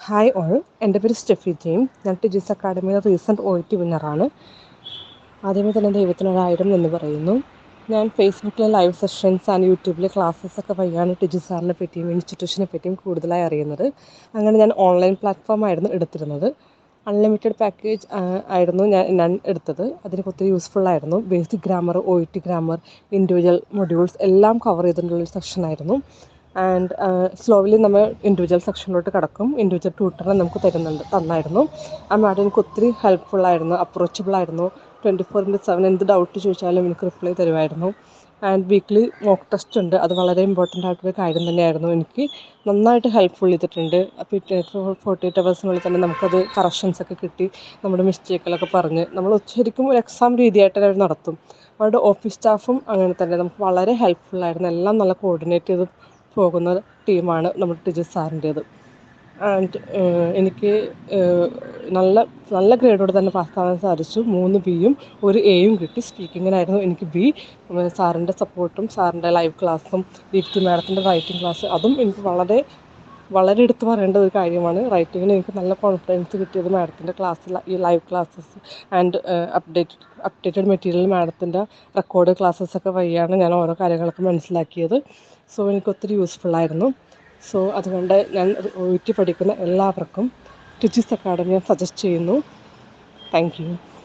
Hi all, എൻ്റെ പേര് Steffi James. ഞാൻ ടിജീസ് അക്കാഡമിയുടെ റീസെൻറ്റ് OET വിന്നറാണ്. ആദ്യമേ തന്നെ ദൈവത്തിനൊരായിരം എന്ന് പറയുന്നു. ഞാൻ ഫേസ്ബുക്കിലെ ലൈവ് സെഷൻസ് ആൻഡ് യൂട്യൂബിലെ ക്ലാസ്സസ് ഒക്കെ വഴിയാണ് ടിജി സാറിനെ പറ്റിയും ഇൻസ്റ്റിറ്റ്യൂഷനെ പറ്റിയും കൂടുതലായി അറിയുന്നത്. അങ്ങനെ ഞാൻ ഓൺലൈൻ പ്ലാറ്റ്ഫോമായിരുന്നു എടുത്തിരുന്നത്. അൺലിമിറ്റഡ് പാക്കേജ് ആയിരുന്നു ഞാൻ എടുത്തത്. അതിനൊക്കെ ഒത്തിരി യൂസ്ഫുള്ളായിരുന്നു. Basic grammar, OET grammar, individual modules എല്ലാം കവർ ചെയ്തിട്ടുള്ളൊരു സെക്ഷനായിരുന്നു. ആൻഡ് സ്ലോലി നമ്മൾ ഇൻഡിവിജ്വൽ സെക്ഷനിലോട്ട് കിടക്കും. ഇൻഡിവിജ്വൽ ട്യൂട്ടറിനെ നമുക്ക് തന്നായിരുന്നു. ആ മാഡം എനിക്ക് ഒത്തിരി ഹെൽപ്ഫുള്ളായിരുന്നു, അപ്രോച്ചബിളായിരുന്നു. 24/7 എന്ത് ഡൗട്ട് ചോദിച്ചാലും എനിക്ക് റിപ്ലൈ തരുമായിരുന്നു. ആൻഡ് വീക്ക്ലി മോക്ക് ടെസ്റ്റ് ഉണ്ട്. അത് വളരെ ഇമ്പോർട്ടൻ്റ് ആയിട്ടൊരു കാര്യം തന്നെയായിരുന്നു. എനിക്ക് നന്നായിട്ട് ഹെൽപ്ഫുൾ ചെയ്തിട്ടുണ്ട്. അപ്പോൾ 48 അവേഴ്സിനുള്ളിൽ തന്നെ നമുക്കത് കറക്ഷൻസൊക്കെ കിട്ടി, നമ്മുടെ മിസ്റ്റേക്കുകളൊക്കെ പറഞ്ഞ് നമ്മൾ ശരിക്കും ഒരു എക്സാം രീതിയായിട്ട് അവർ നടത്തും. അവരുടെ ഓഫീസ് സ്റ്റാഫും അങ്ങനെ തന്നെ നമുക്ക് വളരെ ഹെൽപ്ഫുള്ളായിരുന്നു. എല്ലാം നല്ല കോർഡിനേറ്റ് ചെയ്ത് പോകുന്ന ടീമാണ് നമ്മുടെ ടിജി സാറിൻ്റേത്. ആൻഡ് എനിക്ക് നല്ല ഗ്രേഡോടെ തന്നെ പാസ്സാവാൻ സാധിച്ചു. 3 Bയും 1 Aയും കിട്ടി. സ്പീക്കിങ്ങിനായിരുന്നു എനിക്ക് B. സാറിൻ്റെ സപ്പോർട്ടും സാറിൻ്റെ ലൈവ് ക്ലാസ്സും ദീപ്തി മാഡത്തിൻ്റെ റൈറ്റിംഗ് ക്ലാസ്, അതും എനിക്ക് വളരെ എടുത്തു പറയേണ്ട ഒരു കാര്യമാണ്. റൈറ്റിങ്ങിന് എനിക്ക് നല്ല കോൺഫിഡൻസ് കിട്ടിയത് മാഡത്തിൻ്റെ ക്ലാസ്സിൽ, ഈ live classes and updated material മാഡത്തിൻ്റെ റെക്കോർഡ് ക്ലാസ്സസൊക്കെ വഴിയാണ് ഞാൻ ഓരോ കാര്യങ്ങളൊക്കെ മനസ്സിലാക്കിയത്. സോ എനിക്ക് ഒത്തിരി യൂസ്ഫുള്ളായിരുന്നു. സോ അതുകൊണ്ട് ഞാൻ OET പഠിക്കുന്ന എല്ലാവർക്കും ടിജീസ് അക്കാഡമി സജസ്റ്റ് ചെയ്യുന്നു. Thank you.